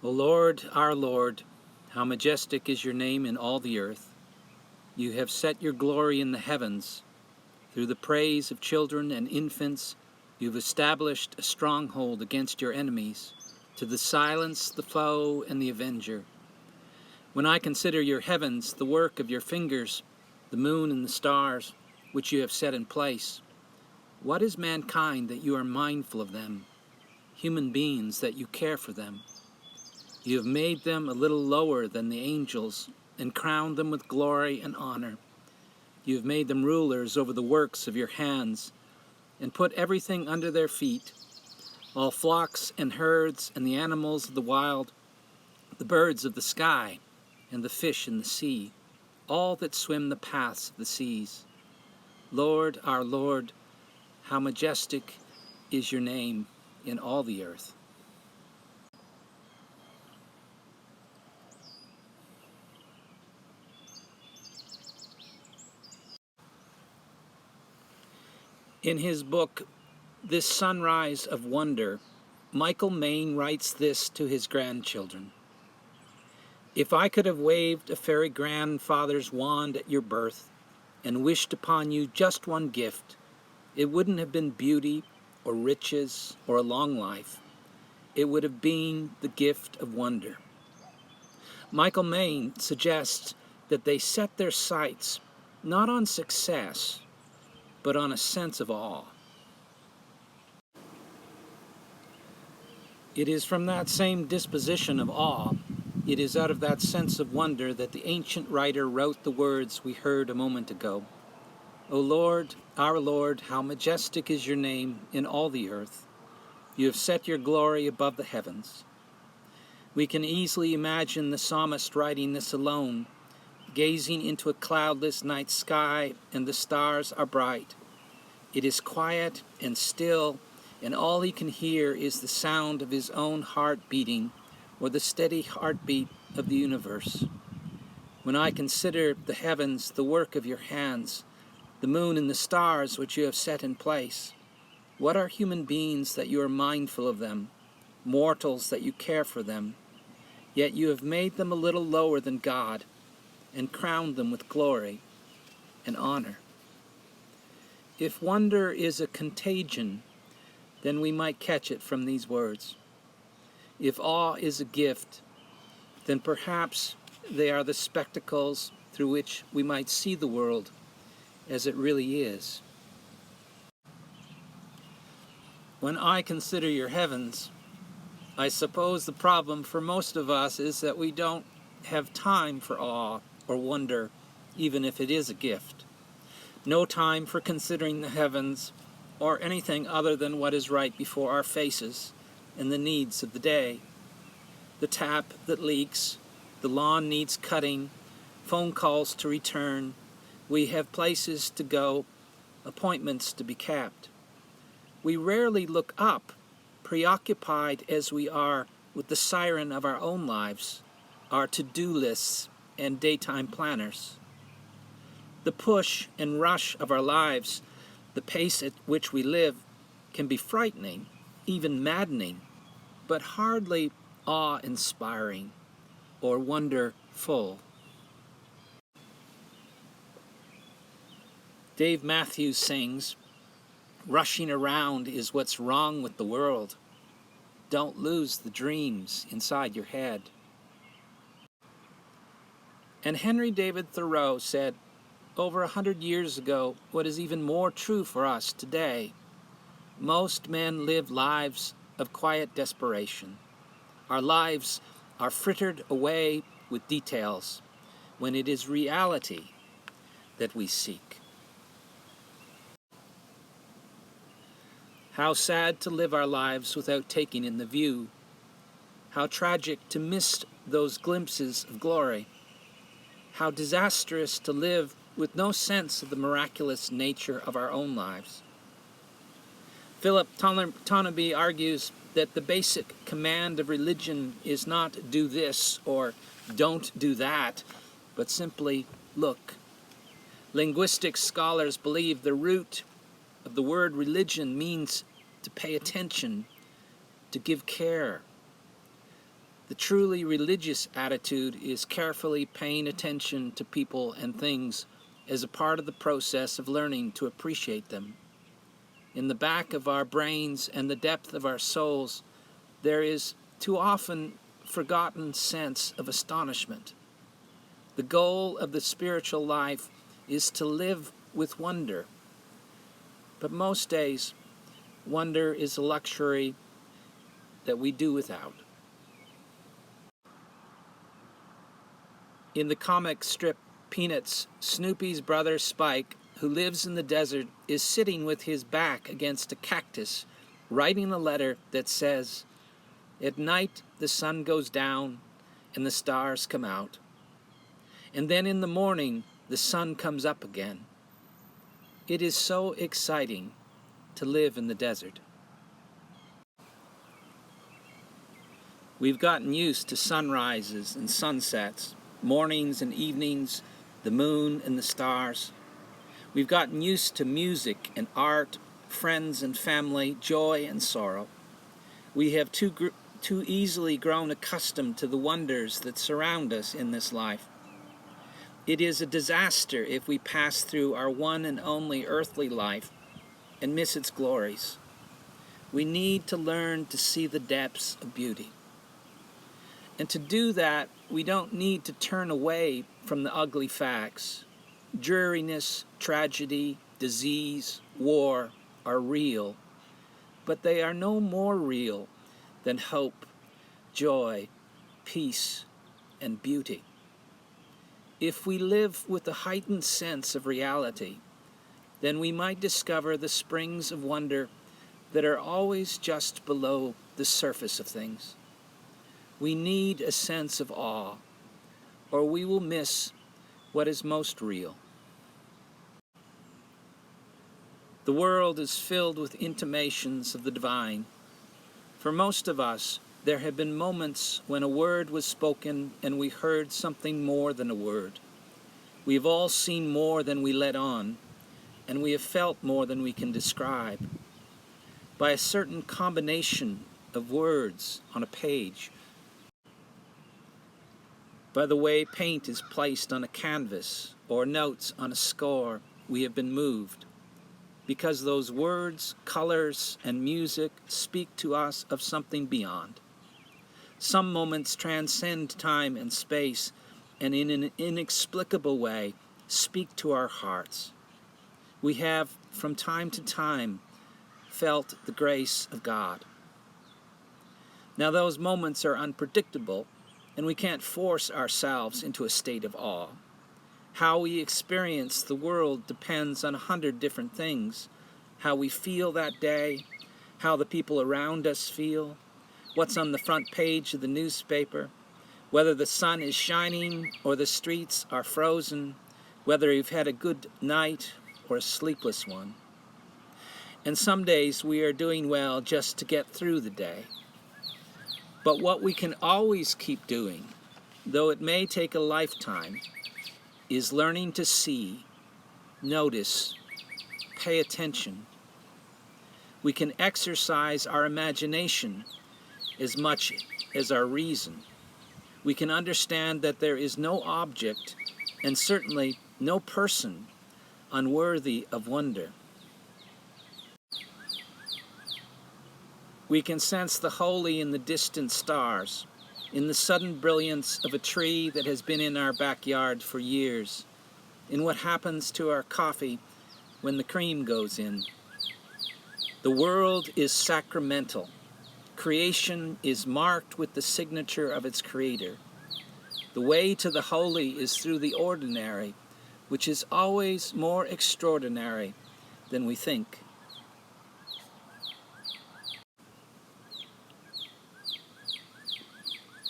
O Lord, our Lord, how majestic is your name in all the earth. You have set your glory in the heavens. Through the praise of children and infants, you have established a stronghold against your enemies, to silence the foe and the avenger. When I consider your heavens, the work of your fingers, the moon and the stars, which you have set in place, what is mankind that you are mindful of them, human beings that you care for them? You have made them a little lower than the angels and crowned them with glory and honor. You have made them rulers over the works of your hands and put everything under their feet, all flocks and herds and the animals of the wild, the birds of the sky and the fish in the sea, all that swim the paths of the seas. Lord, our Lord, how majestic is your name in all the earth. In his book, This Sunrise of Wonder, Michael Maine writes this to his grandchildren. If I could have waved a fairy grandfather's wand at your birth and wished upon you just one gift, it wouldn't have been beauty or riches or a long life. It would have been the gift of wonder. Michael Maine suggests that they set their sights not on success, but on a sense of awe. It is from that same disposition of awe, it is out of that sense of wonder that the ancient writer wrote the words we heard a moment ago. O Lord, our Lord, how majestic is your name in all the earth. You have set your glory above the heavens. We can easily imagine the psalmist writing this alone, gazing into a cloudless night sky, and the stars are bright. It is quiet and still, and all he can hear is the sound of his own heart beating, or the steady heartbeat of the universe. When I consider the heavens, the work of your hands, the moon and the stars which you have set in place, what are human beings that you are mindful of them, mortals that you care for them? Yet you have made them a little lower than God, and crowned them with glory and honor. If wonder is a contagion, then we might catch it from these words. If awe is a gift, then perhaps they are the spectacles through which we might see the world as it really is. When I consider your heavens, I suppose the problem for most of us is that we don't have time for awe or wonder, even if it is a gift. No time for considering the heavens or anything other than what is right before our faces and the needs of the day. The tap that leaks, the lawn needs cutting, phone calls to return. We have places to go, appointments to be kept. We rarely look up, preoccupied as we are with the siren of our own lives, our to-do lists and daytime planners. The push and rush of our lives, the pace at which we live, can be frightening, even maddening, but hardly awe-inspiring or wonderful. Dave Matthews sings, "Rushing around is what's wrong with the world. Don't lose the dreams inside your head." And Henry David Thoreau said, over 100 years ago, what is even more true for us today: most men live lives of quiet desperation. Our lives are frittered away with details, when it is reality that we seek. How sad to live our lives without taking in the view. How tragic to miss those glimpses of glory. How disastrous to live with no sense of the miraculous nature of our own lives. Philip Tonabee argues that the basic command of religion is not do this or don't do that, but simply look. Linguistics scholars believe the root of the word religion means to pay attention, to give care. The truly religious attitude is carefully paying attention to people and things as a part of the process of learning to appreciate them. In the back of our brains and the depth of our souls, there is too often forgotten sense of astonishment. The goal of the spiritual life is to live with wonder. But most days, wonder is a luxury that we do without. In the comic strip Peanuts, Snoopy's brother Spike, who lives in the desert, is sitting with his back against a cactus, writing a letter that says, "At night the sun goes down and the stars come out. And then in the morning the sun comes up again. It is so exciting to live in the desert." We've gotten used to sunrises and sunsets, mornings and evenings, the moon and the stars. We've gotten used to music and art, friends and family, joy and sorrow. We have too easily grown accustomed to the wonders that surround us in this life. It is a disaster if we pass through our one and only earthly life and miss its glories. We need to learn to see the depths of beauty. And to do that, we don't need to turn away from the ugly facts. Dreariness, tragedy, disease, war are real, but they are no more real than hope, joy, peace, and beauty. If we live with a heightened sense of reality, then we might discover the springs of wonder that are always just below the surface of things. We need a sense of awe, or we will miss what is most real. The world is filled with intimations of the divine. For most of us, there have been moments when a word was spoken and we heard something more than a word. We have all seen more than we let on, and we have felt more than we can describe. By a certain combination of words on a page, by the way paint is placed on a canvas or notes on a score, we have been moved. Because those words, colors, and music speak to us of something beyond. Some moments transcend time and space, and in an inexplicable way speak to our hearts. We have, from time to time, felt the grace of God. Now those moments are unpredictable, and we can't force ourselves into a state of awe. How we experience the world depends on 100 different things. How we feel that day, how the people around us feel, what's on the front page of the newspaper, whether the sun is shining or the streets are frozen, whether you've had a good night or a sleepless one. And some days we are doing well just to get through the day. But what we can always keep doing, though it may take a lifetime, is learning to see, notice, pay attention. We can exercise our imagination as much as our reason. We can understand that there is no object, and certainly no person, unworthy of wonder. We can sense the holy in the distant stars, in the sudden brilliance of a tree that has been in our backyard for years, in what happens to our coffee when the cream goes in. The world is sacramental. Creation is marked with the signature of its creator. The way to the holy is through the ordinary, which is always more extraordinary than we think.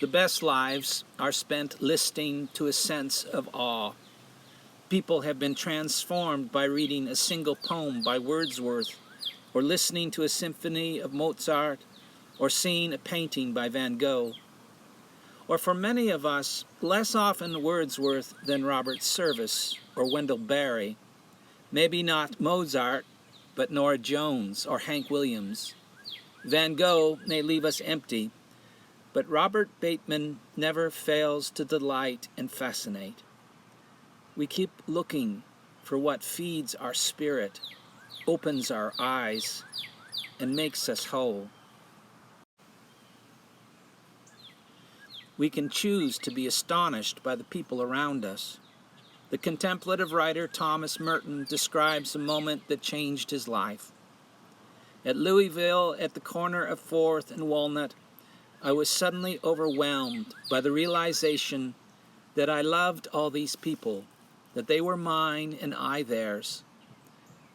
The best lives are spent listening to a sense of awe. People have been transformed by reading a single poem by Wordsworth, or listening to a symphony of Mozart, or seeing a painting by Van Gogh. Or for many of us, less often Wordsworth than Robert Service or Wendell Berry. Maybe not Mozart, but Norah Jones or Hank Williams. Van Gogh may leave us empty, But Robert Bateman never fails to delight and fascinate. We keep looking for what feeds our spirit, opens our eyes, and makes us whole. We can choose to be astonished by the people around us. The contemplative writer Thomas Merton describes a moment that changed his life. At Louisville, at the corner of 4th and Walnut, I was suddenly overwhelmed by the realization that I loved all these people, that they were mine and I theirs.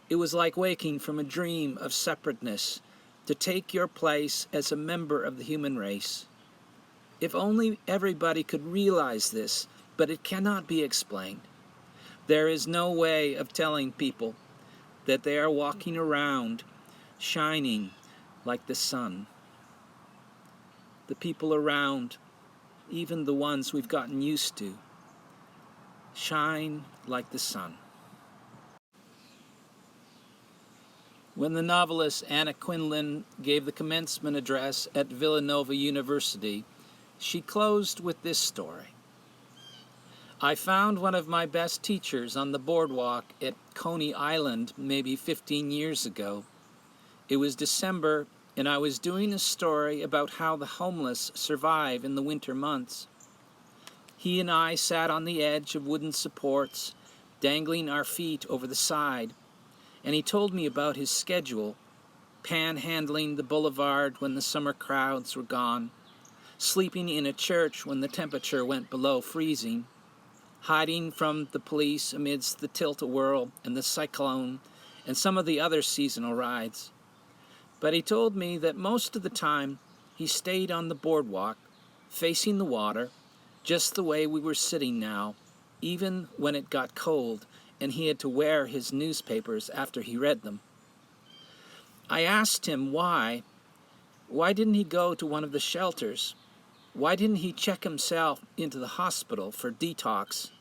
It was like waking from a dream of separateness to take your place as a member of the human race. If only everybody could realize this, but it cannot be explained. There is no way of telling people that they are walking around shining like the sun. The people around, even the ones we've gotten used to, shine like the sun. When the novelist Anna Quindlen gave the commencement address at Villanova University, she closed with this story. I found one of my best teachers on the boardwalk at Coney Island maybe 15 years ago. It was December, and I was doing a story about how the homeless survive in the winter months. He and I sat on the edge of wooden supports, dangling our feet over the side, and he told me about his schedule, panhandling the boulevard when the summer crowds were gone, sleeping in a church when the temperature went below freezing, hiding from the police amidst the tilt-a-whirl and the cyclone and some of the other seasonal rides. But he told me that most of the time he stayed on the boardwalk, facing the water, just the way we were sitting now, even when it got cold and he had to wear his newspapers after he read them. I asked him why didn't he go to one of the shelters? Why didn't he check himself into the hospital for detox?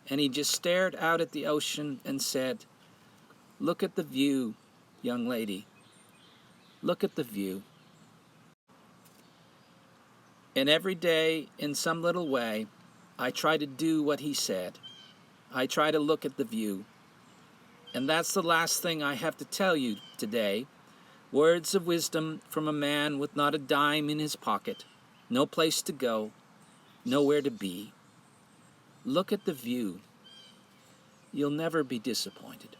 And he just stared out at the ocean and said, "Look at the view, young lady. Look at the view." And every day, in some little way, I try to do what he said. I try to look at the view. And that's the last thing I have to tell you today. Words of wisdom from a man with not a dime in his pocket, no place to go, nowhere to be. Look at the view. You'll never be disappointed.